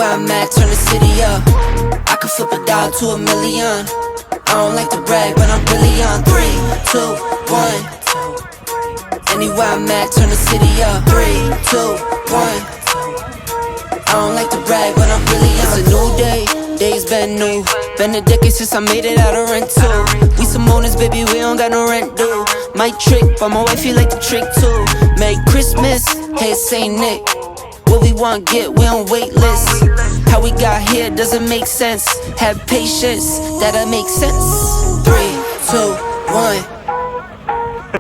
Anywhere I'm at, turn the city up. I could flip a dollar to a million. I don't like to brag, but I'm really on. 3, 2, 1. Anywhere I'm at, turn the city up. 3, 2, 1. I don't like to brag, but I'm really on. It's a new day, days been new. Been a decade since I made it out of rental. We some owners, baby, we don't got no rent due. Might trick, but my wife feel like the trick too. Merry Christmas, hey Saint Nick. What we want get, we on wait list. How we got here doesn't make sense. Have patience, that'll make sense. 3, 2, 1.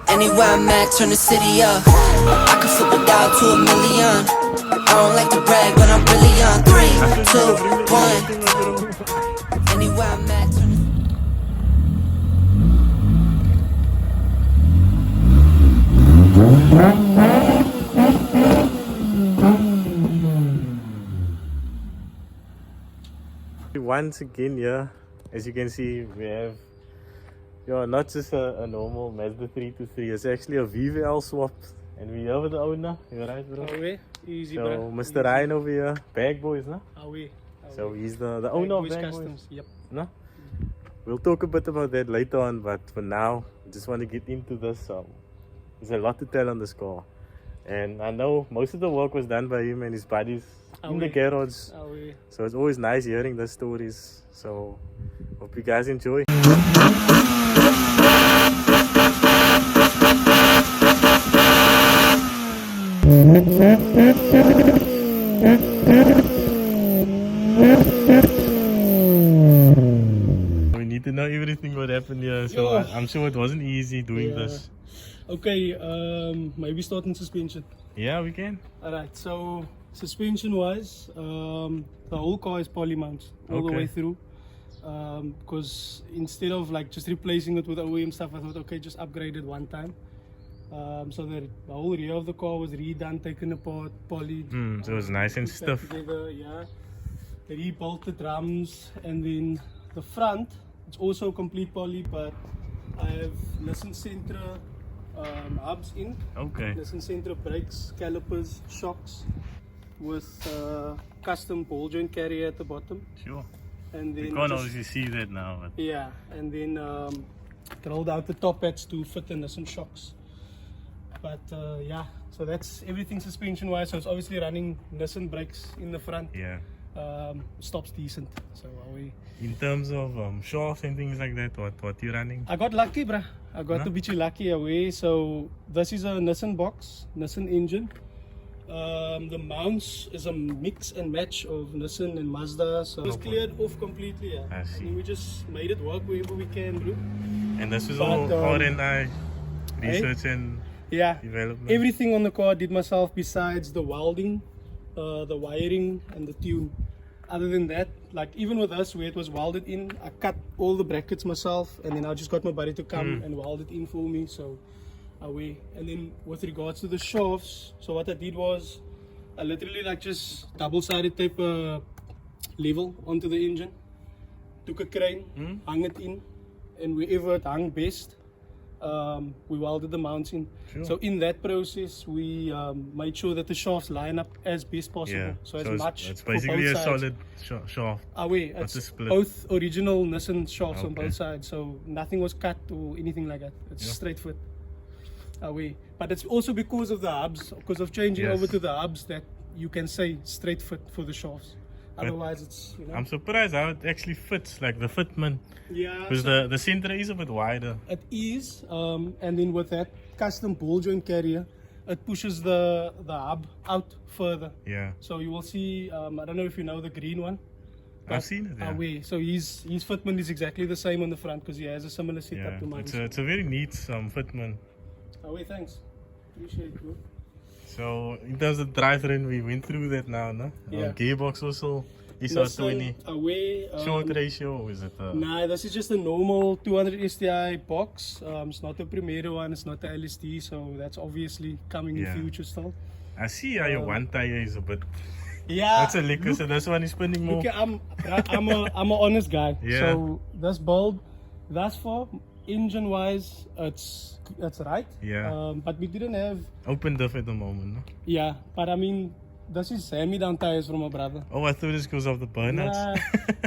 Anywhere I'm at, turn the city up. I can flip a dollar to a million. I don't like to brag, but I'm really on. 3, 2, 1. Anywhere I'm at, turn the Once again, yeah, as you can see, we have not just a normal Mazda 323, it's actually a VVL swap, and we have the owner. You're right, bro? Easy, so bro. Mr. Ryan over here, Bag Boys, no? So he's the owner of Bag Customs. Boys. Yep. No? We'll talk a bit about that later on, but for now, I just want to get into this. There's a lot to tell on this car, and I know most of the work was done by him and his buddies in the garage. So it's always nice hearing the stories. So hope you guys enjoy. We need to know everything what happened here, so I'm sure it wasn't easy doing this. Okay, maybe starting suspension. Yeah, we can. Alright, so suspension wise, the whole car is poly mounts all the way through. Because instead of like just replacing it with OEM stuff, I thought okay, just upgrade it one time. So the whole rear of the car was redone, taken apart, polyed. So it was nice and stiff. Together, yeah. Rebuilt the drums, and then the front, it's also complete poly, but I have Nissan Sentra hubs in. Okay. Nissan Sentra brakes, calipers, shocks, with custom ball joint carrier at the bottom. Sure. And then you can't obviously see that now. But yeah, and then rolled out the top hats to fit the Nissan shocks. But yeah, so that's everything suspension wise. So it's obviously running Nissan brakes in the front. Yeah. Stops decent. So in terms of shafts and things like that, what you running? I got lucky, bruh. I got a bit lucky away. So this is a Nissan box, Nissan engine. The mounts is a mix and match of Nissan and Mazda, so it's cleared off completely. Yeah. I see. And we just made it work wherever we can, bro. And this was all R&I research and development. Everything on the car I did myself besides the welding, the wiring and the tune. Other than that, like even with us where it was welded in, I cut all the brackets myself, and then I just got my buddy to come and weld it in for me. So away. And then with regards to the shafts, so what I did was I literally like just double-sided tape level onto the engine, took a crane, hung it in, and wherever it hung best, we welded the mounts in. Sure. So in that process, we made sure that the shafts line up as best possible. Yeah. So as much. It's basically a solid shaft. Away. It's both original Nissan shafts on both sides. So nothing was cut or anything like that. It's straight fit. Away. But it's also because of the hubs, because of changing over to the hubs, that you can say straight fit for the shafts. Otherwise, it's I'm surprised how it actually fits, like the fitment. Yeah. Because the center is a bit wider. It is, and then with that custom ball joint carrier, it pushes the hub out further. Yeah. So you will see. I don't know if you know the green one. I've seen it. Yeah. Away. So his fitment is exactly the same on the front because he has a similar setup to mine. It's a very neat fitment. Away, thanks. Appreciate it, bro. So in terms of drivetrain, we went through that now, no? Yeah. Gearbox also is a 20 away. short ratio, or is it? Nah, this is just a normal 200 STI box. It's not a Primera one, it's not a LSD, so that's obviously coming in future still. I see how your one tire is a bit. Yeah. That's a liquor, so this one is spinning more. Look, I'm an honest guy. Yeah. So this build, thus far, engine wise, it's right. Yeah. But we didn't have open diff at the moment, no? Yeah, but I mean, this is hand-me-down tires from my brother. Oh, I thought it was because of the burnouts. Nah.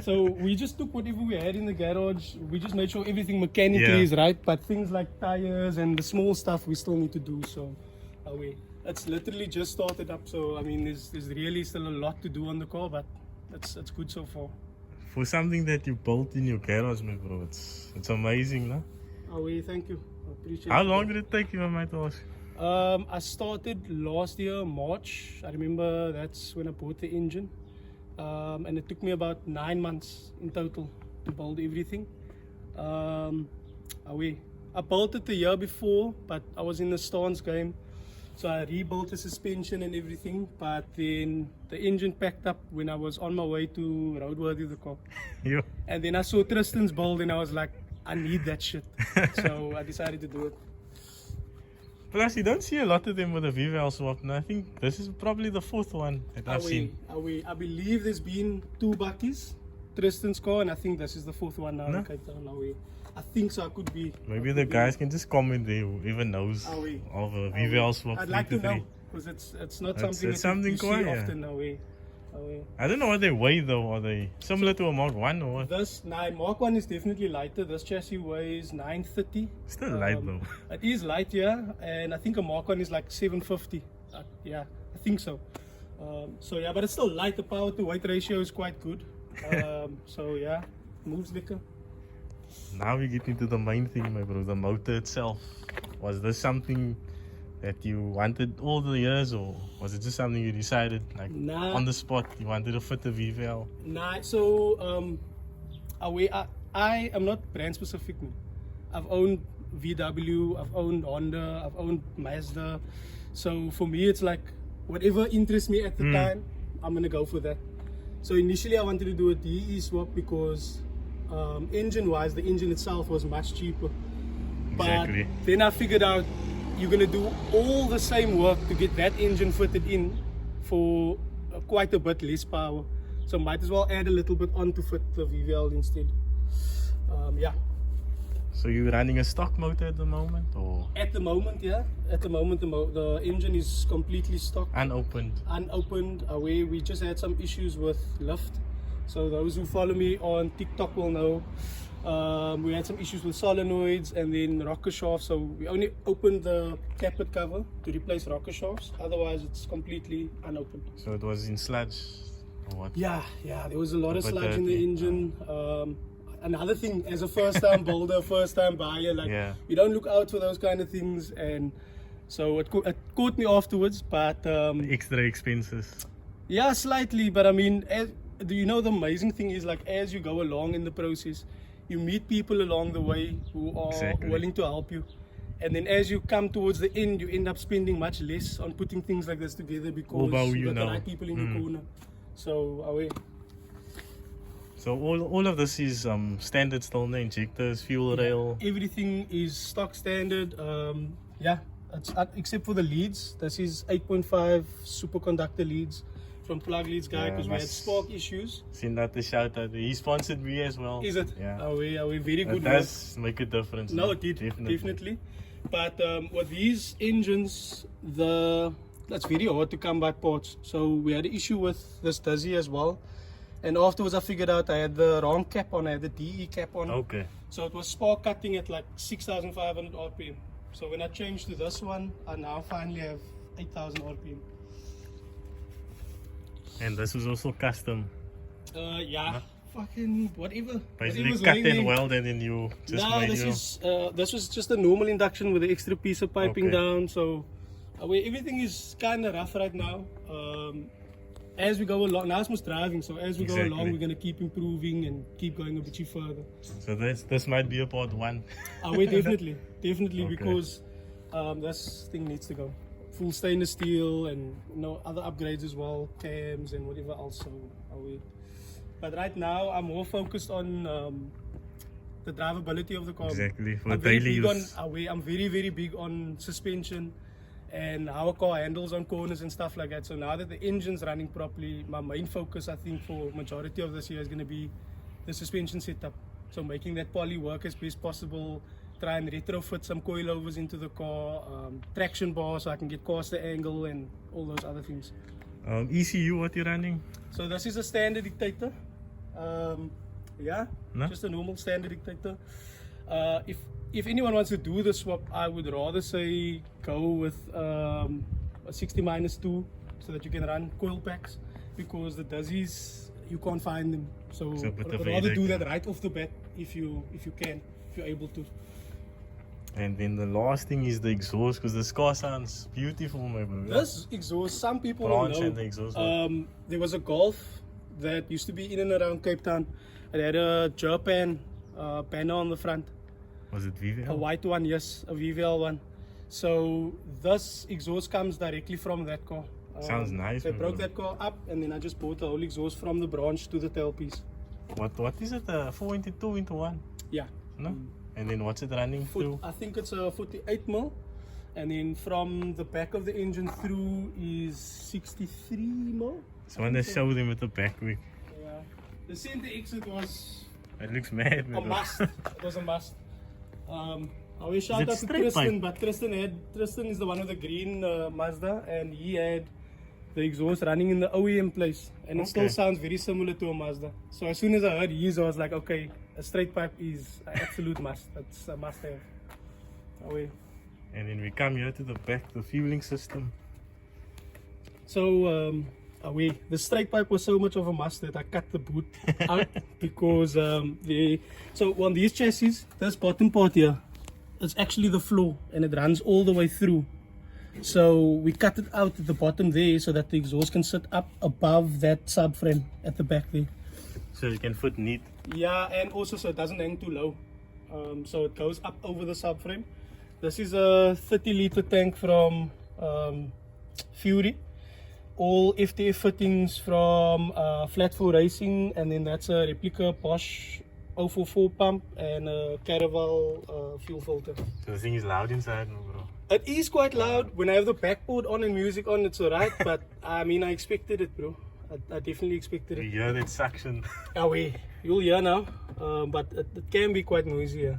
So we just took whatever we had in the garage. We just made sure everything mechanically Yeah. is right. But things like tires and the small stuff we still need to do. So it's literally just started up. So I mean, there's really still a lot to do on the car, but it's good so far. For something that you built in your garage, my bro, it's amazing, no? Thank you. I appreciate How it. long did it take you, I might ask? I started last year, March. I remember that's when I bought the engine. And it took me about 9 months in total to build everything. I built it the year before, but I was in the stance game. So I rebuilt the suspension and everything. But then the engine packed up when I was on my way to roadworthy the car. You. And then I saw Tristan's build and I was like, I need that shit. So I decided to do it. Plus, you don't see a lot of them with a VVL swap. And I think this is probably the fourth one that I've seen. I believe there's been 2 buckies, Tristan's car, and I think this is the 4th one now. No? In Cape Town. I think so. I could be. Maybe the guys can just comment there who even knows Away. of a VVL swap. I'd like to 3 know because it's not It's- something it's that something you see quite, yeah. often. I don't know what they weigh though. Are they similar to a Mark 1 or what? Mark 1 is definitely lighter. This chassis weighs 930. Still light though. It is light, yeah, and I think a Mark 1 is like 750. Yeah, I think so. But it's still light. The power to weight ratio is quite good. Moves liquor. Now we get into the main thing, my bro, the motor itself. Was this something that you wanted all the years, or was it just something you decided like Nah. on the spot you wanted to fit the VVL? Nah, so I am not brand specific. Man. I've owned VW, I've owned Honda, I've owned Mazda. So for me, it's like whatever interests me at the time, I'm gonna go for that. So initially, I wanted to do a DE swap because engine-wise, the engine itself was much cheaper. Exactly. But then I figured out you're gonna do all the same work to get that engine fitted in for quite a bit less power. So might as well add a little bit on to fit the VVL instead. So you're running a stock motor at the moment, or At the moment, yeah. At the moment, the engine is completely stock, unopened? unopened. We just had some issues with lift. So those who follow me on TikTok will know. We had some issues with solenoids and then rocker shafts. So we only opened the capot cover to replace rocker shafts. Otherwise, it's completely unopened. So it was in sludge, or what? Yeah, there was a lot of But sludge in the dirty. engine. Another thing, as a first-time builder, first-time buyer, we don't look out for those kind of things, and so it caught me afterwards. But Extra expenses. yeah, slightly. But I mean, do you know the amazing thing is like as you go along in the process, you meet people along the way who are Exactly. willing to help you. And then as you come towards the end, you end up spending much less on putting things like this together because about who you you got the know. right people in your corner. So So all of this is standard still, no injectors, fuel rail. everything is stock standard. It's, except for the leads. This is 8.5 superconductor leads from Plug Leads guy Yeah, because we had must- spark issues. Send out the shout out. He sponsored me as well. Is it? Yeah. Are we very It good work. does make a difference. No, it did definitely. But with these engines, that's very hard to come by parts. So we had an issue with this Dizzy as well. And afterwards, I figured out I had the wrong cap on. I had the DE cap on. Okay. So it was spark cutting at like 6,500 RPM. So when I changed to this one, I now finally have 8,000 RPM. And this was also custom. Fucking whatever. Basically Whatever's cut laying and there. weld and then you just No, made this was just a normal induction with an extra piece of piping Okay. down. So everything is kind of rough right now. As we go along, now it's just driving. So as we go Exactly. along, we're gonna keep improving and keep going a bit further. So this might be a part 1. Definitely, Okay. because this thing needs to go full stainless steel and other upgrades as well, cams and whatever else. So but right now I'm more focused on the drivability of the car. Exactly, for I'm very daily big use. I'm very big on suspension and how a car handles on corners and stuff like that. So now that the engine's running properly, my main focus I think for majority of this year is going to be the suspension setup. So making that poly work as best possible, try and retrofit some coilovers into the car, traction bar so I can get caster angle and all those other things. ECU, what you running? So this is a standard dictator. Yeah, No? just a normal standard dictator. If anyone wants to do the swap, I would rather say go with a 60-2 so that you can run coil packs, because the Duzzies you can't find them. So So put the I'd rather do VVL. that right off the bat if you're able to. And then the last thing is the exhaust, because this car sounds beautiful, my bro. This exhaust, some people Branch don't know. and the exhaust. There was a Golf that used to be in and around Cape Town. It had a Japan banner on the front. Was it A VVL? white one, yes, a VVL one. So this exhaust comes directly from that car. Sounds nice, They man, broke bro. that car up, and then I just bought the whole exhaust from the branch to the tailpiece. What is it? 4 into 1? Yeah. No? And then what's it running through? I think it's a 48 mil, and then from the back of the engine through is 63 mil. So when they show them with the back wheel, Yeah. The center exit was it looks mad, a man. must. It was a must. I will shout it out to straight Tristan, pipe? but Tristan is the one with the green Mazda, and he had the exhaust running in the OEM place, and it still Okay. sounds very similar to a Mazda. So as soon as I heard his, I was like, okay, a straight pipe is an absolute must. That's a must have. Away. And then we come here to the back, the fueling system. So away. The straight pipe was so much of a must that I cut the boot out because so on these chassis, this bottom part here, it's actually the floor and it runs all the way through. So we cut it out at the bottom there so that the exhaust can sit up above that subframe at the back there. So you can fit neat. Yeah, and also so it doesn't hang too low. So it goes up over the subframe. This is a 30-liter tank from Fury. All FTF fittings from Flat 4 Racing, and then that's a replica Bosch 044 pump and a Caravel fuel filter. So the thing is loud inside, no, bro. It is quite loud. When I have the backboard on and music on, it's alright, but I mean, I expected it, bro. I definitely expected You it. hear that suction. Away. You'll hear now, but it can be quite noisy. Yeah.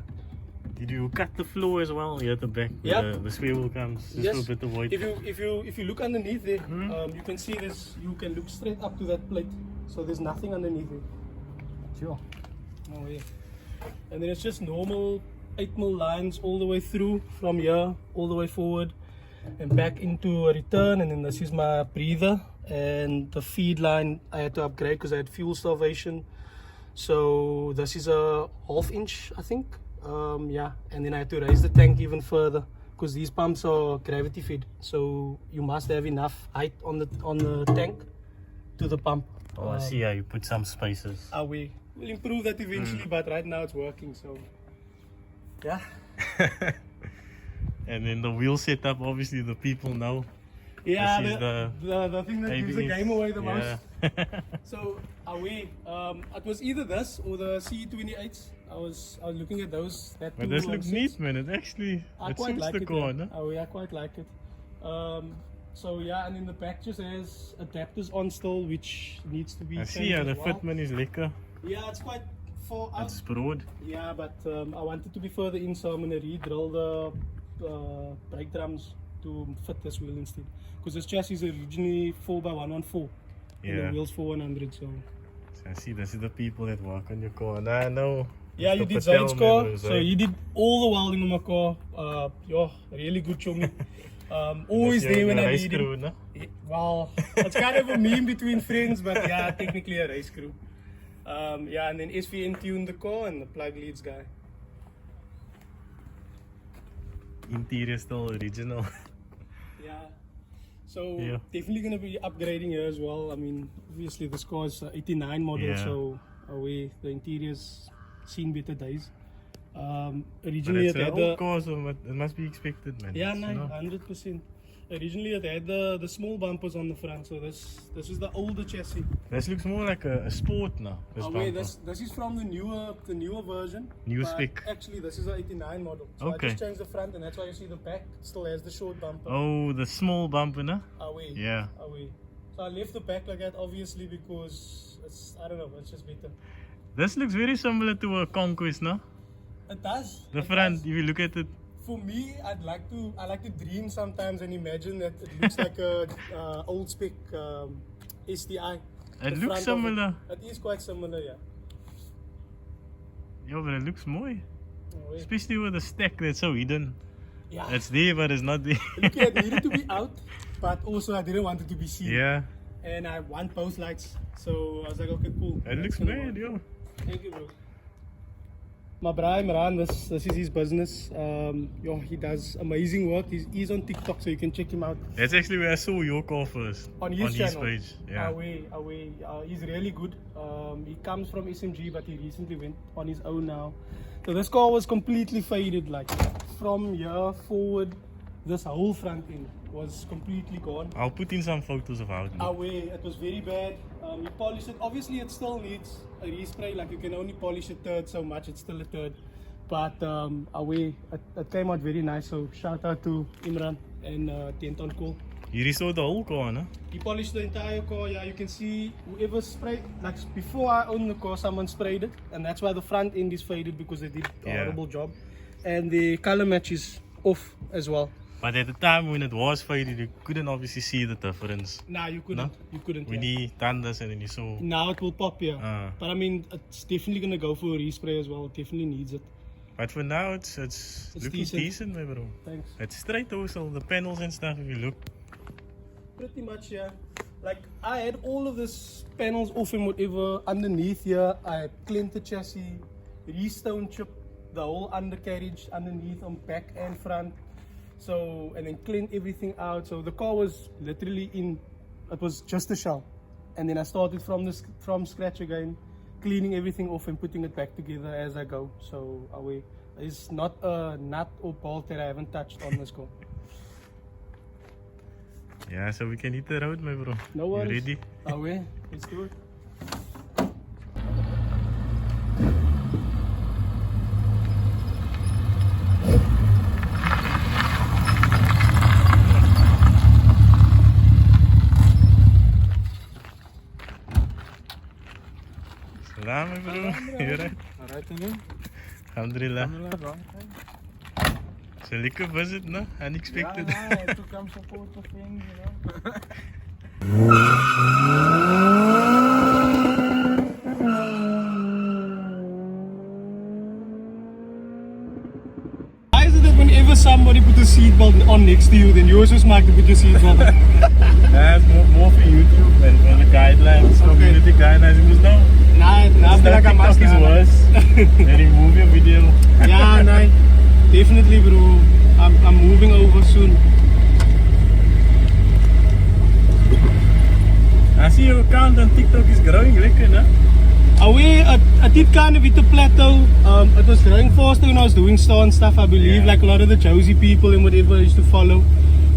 Did you cut the floor as well here at the back? Yep. The swivel comes just Yes. for a bit of weight. If you look underneath there, you can see this. You can look straight up to that plate. So there's nothing underneath it. Sure. Oh yeah. And then it's just normal 8mm lines all the way through from here, all the way forward, and back into a return. And then this is my breather and the feed line. I had to upgrade because I had fuel starvation. So this is a 1/2 inch, I think. Yeah, and then I had to raise the tank even further because these pumps are gravity fed, so you must have enough height on the tank to the pump. Oh, I see how you put some spaces. We'll improve that eventually, but right now it's working. So yeah. And then the wheel setup, obviously the people know. Yeah, This is the thing that gives the ABS. game away the Yeah. most. So it was either this or the CE28s. I was looking at those. That But two this on looks six. neat, man. It actually I it quite suits like the it. car, Yeah. no? I quite like it. So yeah, and then the back just has adapters on still, which needs to be I changed see how as the well. fitment is lekker. Yeah, it's quite far out. It's broad. Yeah, but I wanted to be further in, so I'm gonna re-drill the brake drums to fit this wheel instead. Because this chassis is originally 4x114, and Yeah. the wheel's 400. So So I see this is the people that work on your car. And I know. yeah, Mr. you did Patel, Zaid's man, car, was so like- you did all the welding on my car. Yeah, really good chummy. Always You're there when a I race need him. crew, no? Well, it's kind of a meme between friends, but yeah, technically a race crew. Yeah, and then SVN tuned the car and the plug leads guy. Interior still original. Yeah. So Yeah. definitely gonna be upgrading here as well. I mean, obviously this car is 89 model, Yeah. so the interior's seen better days. But Originally it's it an had old the car, so it must be expected, man. yeah, It's, no, you know. 100%. Originally it had the small bumpers on the front, so this is the older chassis. This looks more like a sport now. This Wait, bumper. this is from the newer version. New but spec. Actually, this is the 89 model. So I Okay. just changed the front, and that's why you see the back still has the short bumper. Oh, the small bumper, no? Away. Yeah. Away. So I left the back like that, obviously, because I don't know, it's just better. This looks very similar to a Conquest, no? It does. The it front, does. if you look at it. For me, I like to dream sometimes and imagine that it looks like a old spec STI. It The looks front of similar. It is quite similar, yeah. Yeah, but it looks mooi. Oh, wait. Especially with the stack that's so hidden. Yeah. It's there, but it's not there. Look, it needed to be out, but also I didn't want it to be seen. Yeah, And I want both lights, so I was like, okay, cool. it looks That's gonna mad, work. yo. Thank you, bro. My brother Imran, this is his business. He does amazing work. He's on TikTok, so you can check him out That's actually where I saw your car first. on his channel. page. Yeah. Away. He's really good. He comes from SMG, but he recently went on his own now. So this car was completely faded, like from here forward. This whole front end was completely gone. I'll put in some photos of how it looks. Away, it was very bad. He polished it. Obviously, it still needs a respray. Like you can only polish a third so much. It's still a third. But away, it came out very nice. So shout out to Imran and Tent on Call. You saw the whole car, no? He polished the entire car. Yeah, you can see whoever sprayed. Like before I owned the car, someone sprayed it, and that's why the front end is faded because they did a horrible job. And the color match is off as well. But at the time when it was faded, you couldn't obviously see the difference. Nah, you couldn't. No? You couldn't. When Yeah. he done this and then you saw. Now it will pop here. But I mean, it's definitely gonna go for a respray as well. It definitely needs it. But for now, it's looking decent, my bro. Thanks. It's straight also, the panels and stuff, if you look. Pretty much, yeah. Like I had all of this panels off and whatever underneath here. I cleaned the chassis, re-stone chipped the whole undercarriage underneath on back and front. So and then cleaned everything out. So the car was literally it was just a shell. And then I started from scratch again, cleaning everything off and putting it back together as I go. So away. There's not a nut or bolt that I haven't touched on this car. Yeah, so we can hit the road, my bro. No worries. You ready? Away. Let's do it. Salam, my bro. You right? Alright, again. Alhamdulillah. So lekker visit, no? Unexpected. Yeah, to come support the thing, you know. Why is it that whenever somebody put a seatbelt on next to you, then you also smart to put your seatbelt on? That's more for YouTube and for the guidelines, community guidelines. Because now, Nah, I feel like I must TikTok is worse. They remove your video. Yeah, nah, definitely, bro. I'm moving over soon. I see your account on TikTok is growing lekker, no? I did kind of hit the plateau. It was growing faster when I was doing store and stuff, I believe, Yeah. like a lot of the Josie people and whatever I used to follow.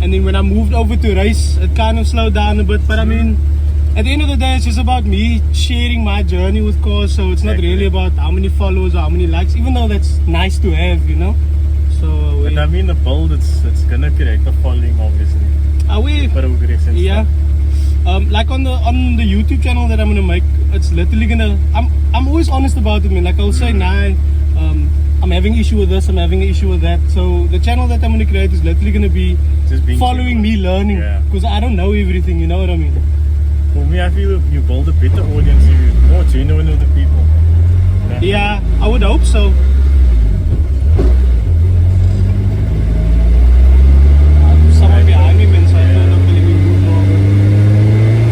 And then when I moved over to race, it kind of slowed down a bit. But I mean, at the end of the day, it's just about me sharing my journey with cars. So it's not Exactly. really about how many followers or how many likes, even though that's nice to have, you know. So But I mean the build, it's gonna create a following, obviously. Progress and yeah. stuff. Like on the YouTube channel that I'm gonna make, it's literally gonna. I'm always honest about it, man. Like I'll say, nah, I'm having issue with this, I'm having an issue with that. So the channel that I'm gonna create is literally gonna be Just being following me, learning, Yeah. because I don't know everything. You know what I mean? For me, I feel you build a better audience, you're more genuine with the people. Yeah, I would hope so. Someone behind me, man, so I don't know if let me move forward.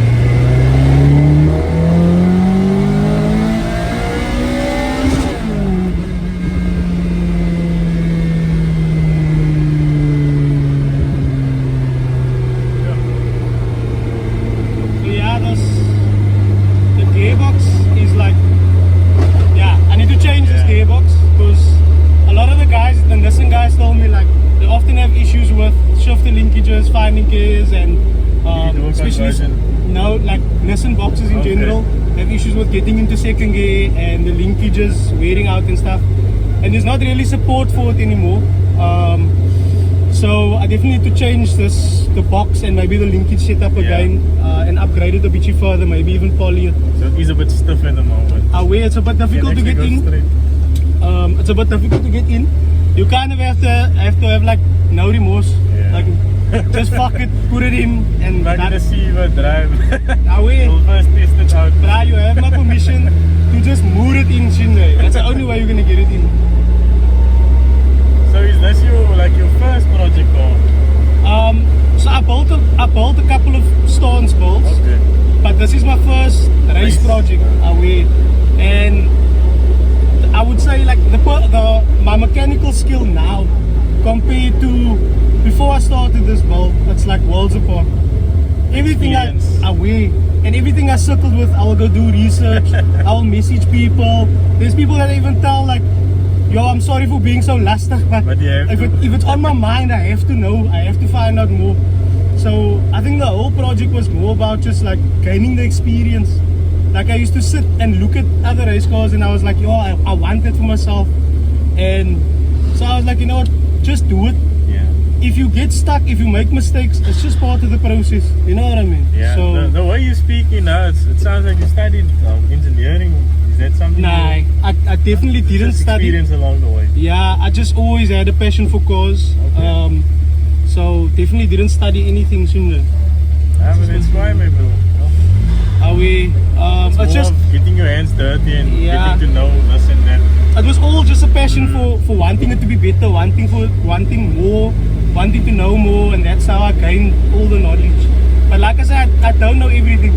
So yeah, the gearbox is like, yeah, I need to change this gearbox because a lot of the guys, the Nissan guys told me like they often have issues with shifter linkages, finding gears and do a especially conversion? no, like Nissan boxes in Okay. general have issues with getting into second gear and the linkages wearing out and stuff, and there's not really support for it anymore. So I definitely need to change the box and maybe the linkage setup again and upgrade it a bit further, maybe even poly it. So it is a bit stiff at the moment. Where it's a bit difficult to Can get actually in. go straight. It's a bit difficult to get in. you kind of have to have like no remorse. Yeah. Like just fuck it, put it in, and I'm gonna that's see you drive. away. We'll first test it out. Bruh, you have my permission to just moor it in, Shinray. That's the only way you're gonna get it in. So is this your first project or? So I built a couple of stance builds, Okay. but this is my first race project away, and I would say like my mechanical skill now compared to before I started this build, it's like worlds apart. Everything Experience. away and everything I circled with, I will go do research. I will message people. There's people that even tell like, yo, I'm sorry for being so lustig, but you have if it's on my mind, I have to know. I have to find out more. So I think the whole project was more about just like gaining the experience. Like I used to sit and look at other race cars and I was like, yo, I want that for myself. And so I was like, you know what, just do it. Yeah. If you get stuck, if you make mistakes, it's just part of the process. You know what I mean? Yeah. So The way you speak, it sounds like you studied engineering. Is that something? nah, I definitely didn't just study. experience along the way. Yeah, I just always had a passion for cars. Okay. So definitely didn't study anything sooner. But that's why maybe. Are we? It's More just of getting your hands dirty and Yeah. getting to know this and that. it was all just a passion for wanting it to be better, wanting more, wanting to know more, and that's how I gained all the knowledge. But like I said, I don't know everything,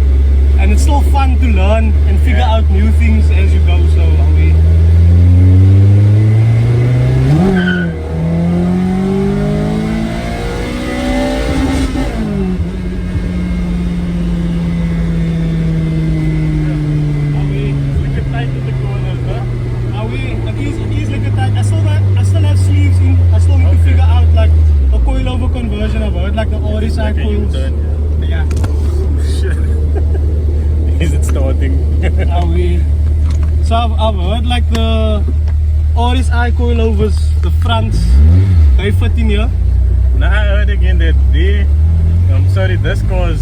and it's still fun to learn and figure Yeah. out new things as you go. So are we? Look at tight in the corners, huh? It is like a tight. I still have sleeves in. I still need to figure out like a coilover conversion. I've heard like the RSI Like a coils. U-turn, Yeah. Shit. Is it starting? So I've heard like the RSI coilovers, the fronts, they fit in here. Now I heard again that this cause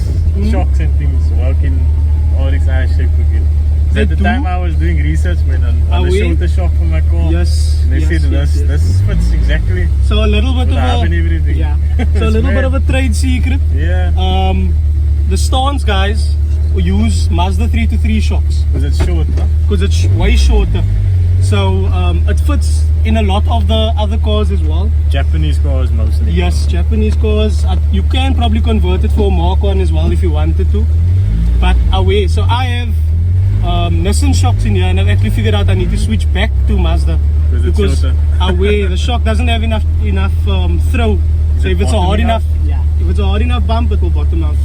shocks and things working RXI shape again. They At the do? time I was doing research on the shoulder shock for my car. Yes. And they yes, said yes, yes. this fits exactly So a little bit with of the hub and everything. yeah. So a little bit of a trade secret. Yeah. The stance guys use Mazda 323 shocks Because it's short, huh? because it's way shorter. So it fits in a lot of the other cars as well. Japanese cars mostly. Yes, Japanese cars. You can probably convert it for a Mark 1 as well if you wanted to. But away. So I have Nissan shocks in here, and I've actually figured out I need to switch back to Mazda Because it's shorter. away the shock doesn't have enough throw. So it if it's a hard bottoming enough, out? if it's a hard enough bump, it will bottom out.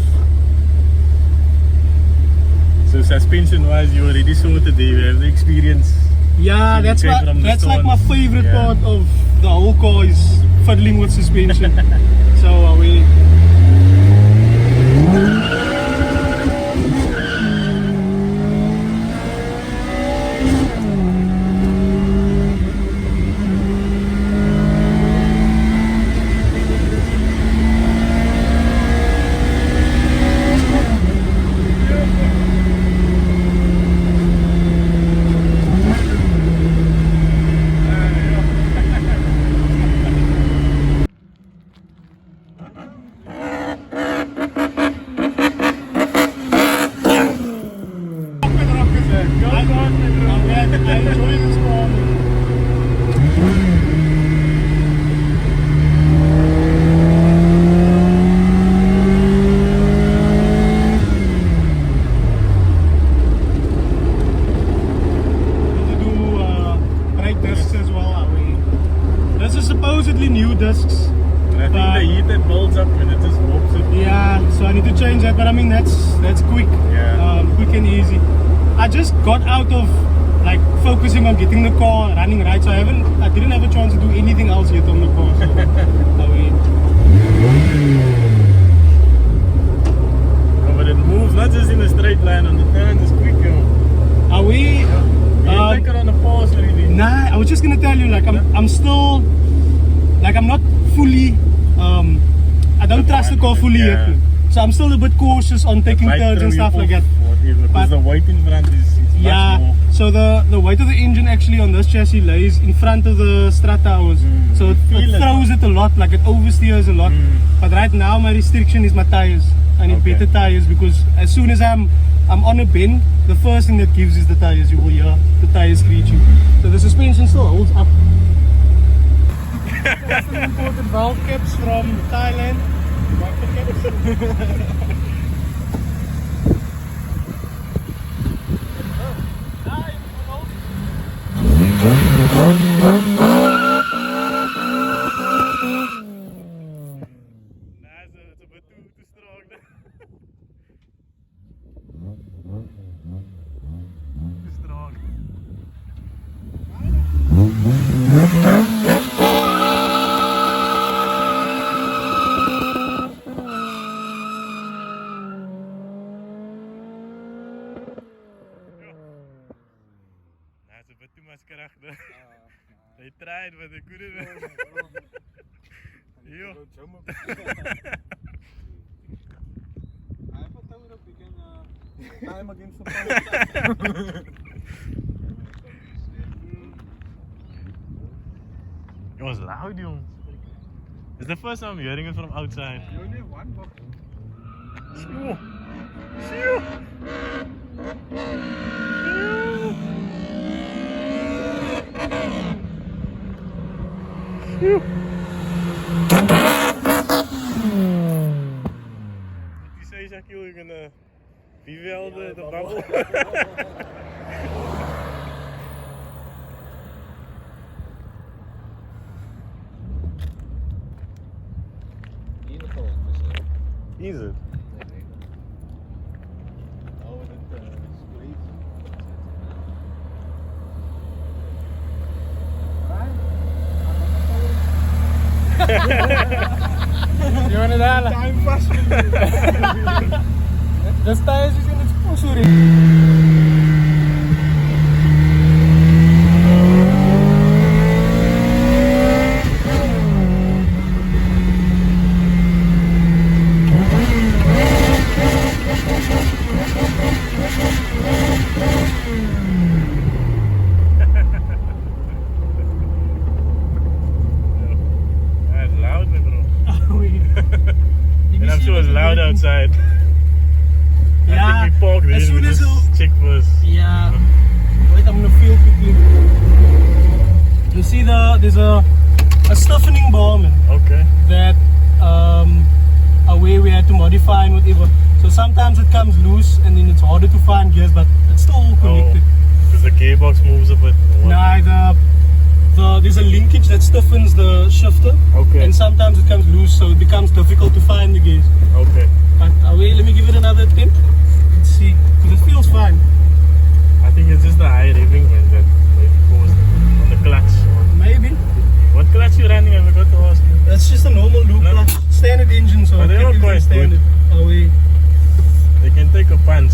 So suspension wise, you already sorted there. You have the experience. Yeah, So you that's came from the that's like my stance. favorite Yeah. part of the whole car is fiddling with suspension. So away. I enjoy this car. Need to do brake discs as well. This is supposedly new discs. And I think the heat that builds up when it just warps it. Yeah, so I need to change that, but I mean that's quick, Yeah. quick and easy. I just got out of like focusing on getting the car running right, so I didn't have a chance to do anything else yet on the car. So, Oh, but it moves not just in a straight line on the turns, it's quick. are we? You take it on the fast really. Nah, I was just gonna tell you, like I'm still, like I'm not fully, I don't trust the car fully Yeah. yet. So I'm still a bit cautious on taking Might turns throw and you stuff off like that. or whatever, But- because the weight in front is much Yeah, more. So the weight of the engine actually on this chassis lays in front of the strut towers. So it throws it a lot, like it oversteers a lot. But right now my restriction is my tires. I need better tires because as soon as I'm on a bend, the first thing that gives is the tires. You will hear the tires screeching. So the suspension still holds up. That's some imported valve caps from Thailand. Wiper caps. It's a bit too strong. Too strong. That's a bit too much kracht. They tried, but they couldn't. Yo. Time against the power. It was loud, young. It's the first time I'm hearing it from outside. You only have one box. Shoo. Shoo. Shoo. What you say, Shaquille? You're gonna VVL the bubble? Is it? You want it all? Time fast. This tire is in its posture. That's loud, bro. And I'm sure it's loud outside. I think we parked as in soon with as this chick first. Yeah. Wait, I'm gonna feel quickly. You see there's a stiffening bar, man, Okay. that a way we had to modify and whatever. So sometimes it comes loose and then it's harder to find gears, but it's still all connected. Because the gearbox moves a bit. or what? Nah, there's a linkage that stiffens the shifter. Okay. And sometimes it comes loose, so it becomes difficult to find the gears. Okay. But wait, let me give it another attempt. Let's see, because it feels fine. I think it's just the high revving when that caused on the clutch. Maybe. What clutch you running? I forgot to ask you. That's just a normal loop No. clutch, standard engine, so But they it are can be quite standard. Oh, wait. They can take a punch.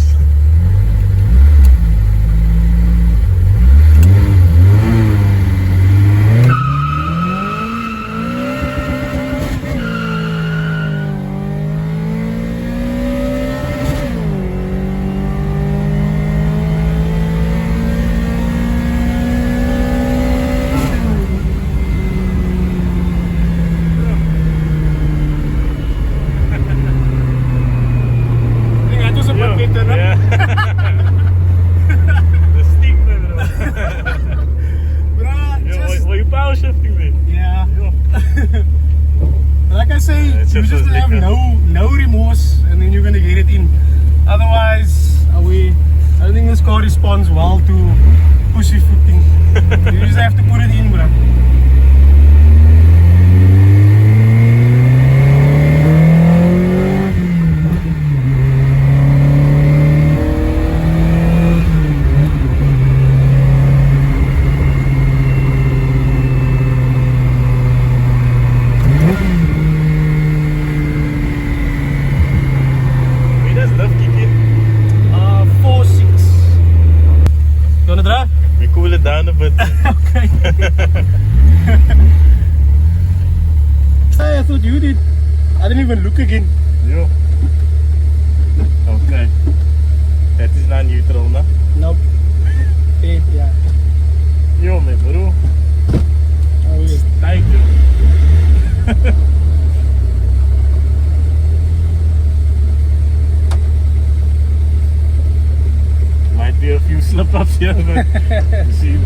I think that was a bit better, no? Yeah. The stick, bro. Bruh, Yeah, just, were you power shifting then? yeah. Yeah. Like I say, Yeah, it's you just just a have liquor. no remorse, and then you're gonna get it in. Otherwise, I don't think this car responds well to pushy footing. You just have to put it in, bruh. Where does love kick in? 4.6. You wanna drive? We cool it down a bit. Okay. Hey, I thought you did. I didn't even look again. Yeah. Okay. That is not neutral, no? Nope. Okay. Yo, my bro. Oh, yeah. Tight, yo. Might be a few slip-ups here, but you see.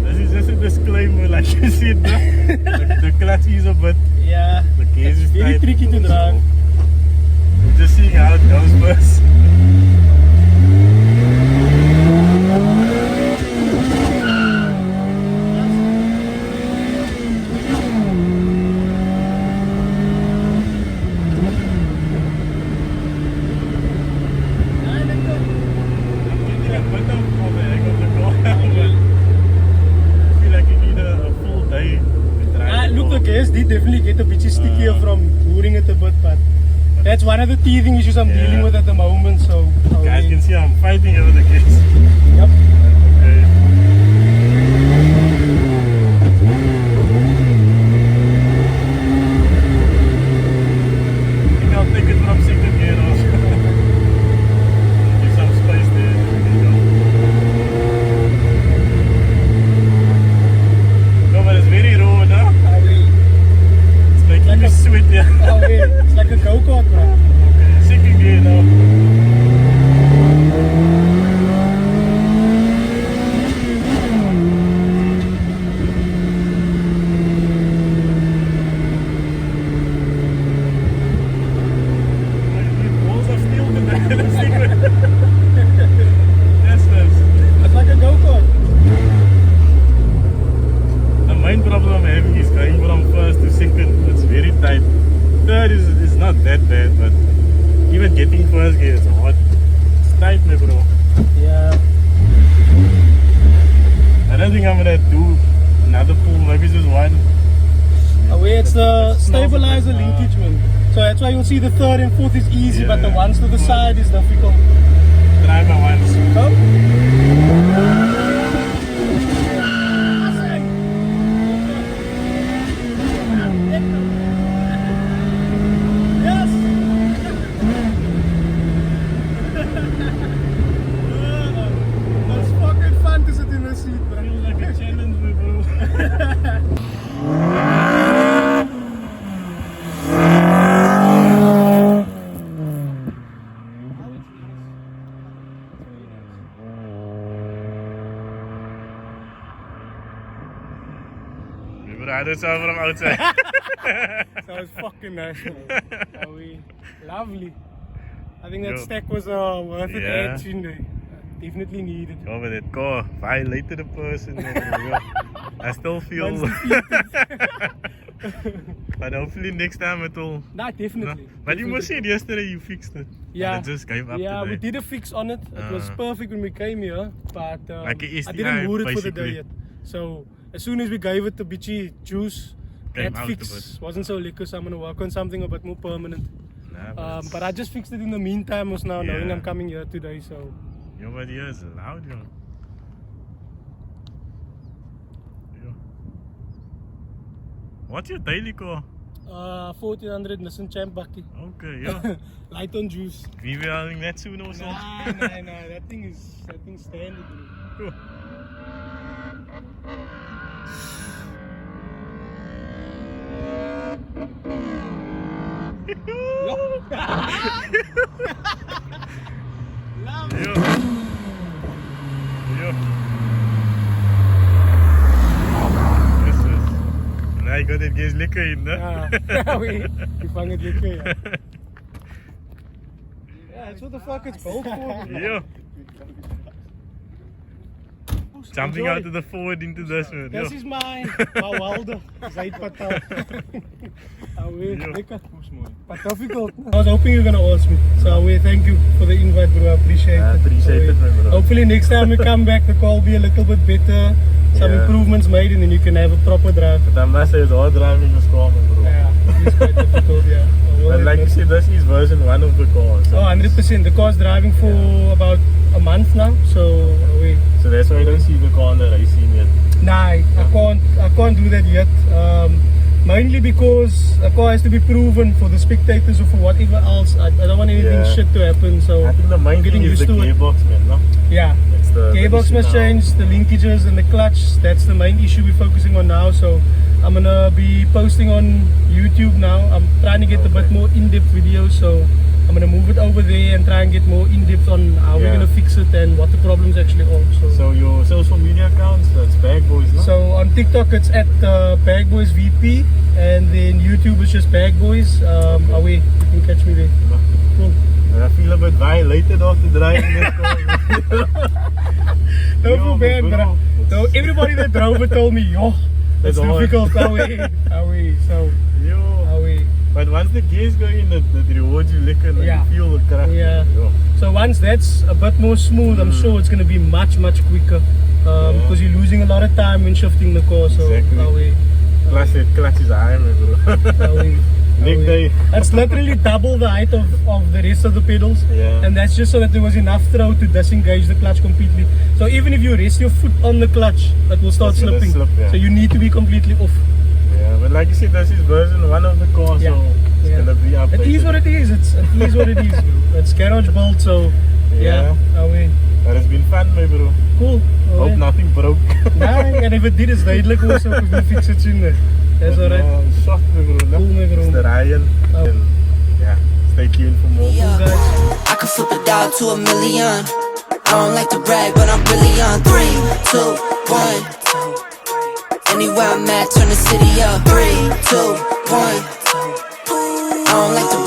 This is just a disclaimer, like you see it, the clutch is a bit, Yeah, the case is very tight. tricky to drive. We're just seeing how it goes first. Look, the gas did definitely get a bit stickier from boring it a bit, but that's one of the teething issues I'm dealing with at the moment. So, Guys can see I'm fighting over the kids. Yep. Okay. I think I'll take it from second gear also. Give some space there. There you go. No, but it's very raw now. It's making me sweat, yeah. It's like a go-kart, bro. Okay, second gear now. Balls of steel to the secret. That's nice. It's like a go-kart. The main problem I'm having is going from first to second. It's very tight. Third is not that bad, but even getting first gear is hard. It's tight, my bro. Yeah. I don't think I'm gonna do another pull. Maybe just one. It's the stabilizer linkage, man. So that's why you'll see the third and fourth is easy, but the Yeah. ones to the side is difficult. Try my ones. Yes! It's fucking fun to sit in the seat, bro. Feels like a challenge, my bro. I don't saw from outside. That was fucking nice, man. Lovely. I think that Yo. stack was worth it. Yeah. Actually. Definitely needed. Over that car violated a person. I still feel. But hopefully next time it will. Nah, definitely. But you must say Definitely. yesterday you fixed it. Yeah. And it just came up Yeah, today. we did a fix on it. It was perfect when we came here, but Like a I STI, didn't mood it for the day basically. yet. So as soon as we gave it the bitchy juice, Came that out fix a bit. wasn't so liquor, so I'm gonna work on something a bit more permanent. Nah, But I just fixed it in the meantime, was now knowing Yeah. I'm coming here today. So Your video is loud, yo. Yo. What's your daily car? 1400 Nissan Champ Bakkie. Okay, yeah. Light on juice. VVL that soon or something? Nah. That thing's standard. Bro. Yo. Yo. Yes, yes. Nou, ik had dit eens lekker in, hè? Ja, we vangen het lekker, ja. Yeah, that's what the fuck it's built for. Yo. Jumping out of the forward into this one. This Yo. is my welder, Zaid Patel. Yo. Lekker. But difficult. I was hoping you were gonna ask me. So thank you for the invite, bro. I appreciate I it. appreciate it, my bro. Hopefully next time we come back, the car will be a little bit better. Some Yeah. improvements made, and then you can have a proper drive. But I must say it's hard driving this car, my bro. Yeah, it's quite difficult, yeah. But like you said, this is version 1 of the car. So, Oh, 100%. The car's driving for about a month now, so we. so that's why I don't see the car on the racing yet. Nah, I can't do that yet. Mainly because a car has to be proven for the spectators or for whatever else. I don't want anything Yeah. shit to happen, so I think the main I'm getting thing is used the to it. gearbox, man. No? Yeah. It's the Gearbox issue must now. change, the linkages and the clutch. That's the main issue we're focusing on now. So I'm gonna be posting on YouTube now. I'm trying to get a bit more in-depth videos, so I'm gonna move it over there and try and get more in-depth on how we're Yeah. gonna fix it and what the problems actually are. So your social media accounts, that's Bag Boys, no? So on TikTok it's at Bag Boys VP, and then YouTube is just Bag Boys. Away, you can catch me there. Cool. I feel a bit violated after driving this car. Don't Yo, feel bad, bro, but so everybody that drove it told me, yo, it's It's hard. difficult. Away, so Yo. away. But once the gears go in, it rewards you lekker and Yeah. you feel the crack. Yeah. Yo. So once that's a bit more smooth, I'm sure it's gonna be much quicker. Because you're losing a lot of time when shifting the car. So Exactly. away, Plus it clutch is high, man, bro. away. Next day. It's literally double the height of the rest of the pedals. Yeah. And that's just so that there was enough throw to disengage the clutch completely. So even if you rest your foot on the clutch, it will start It's gonna slipping. slip, yeah. So you need to be completely off. Yeah, but like you said, this is version 1 of the car, Yeah. so it's Yeah. gonna be updated. It is what it is. It is what it is. Bro. It's garage built, so yeah. Away. But it's been fun, my bro. Cool. Hope Away. nothing broke. Nee, en if it did, is duidelijk also. We will fix it soon. That's alright. Shot, my bro. No? Cool, my bro. It's the Ryan. Oh. And yeah, stay tuned for more. Yeah. Guys. I could flip a dial to a million. I don't like to brag, but I'm really on 3, 2, 1. Anywhere I'm at, turn the city up. 3, 2, 1. I don't like to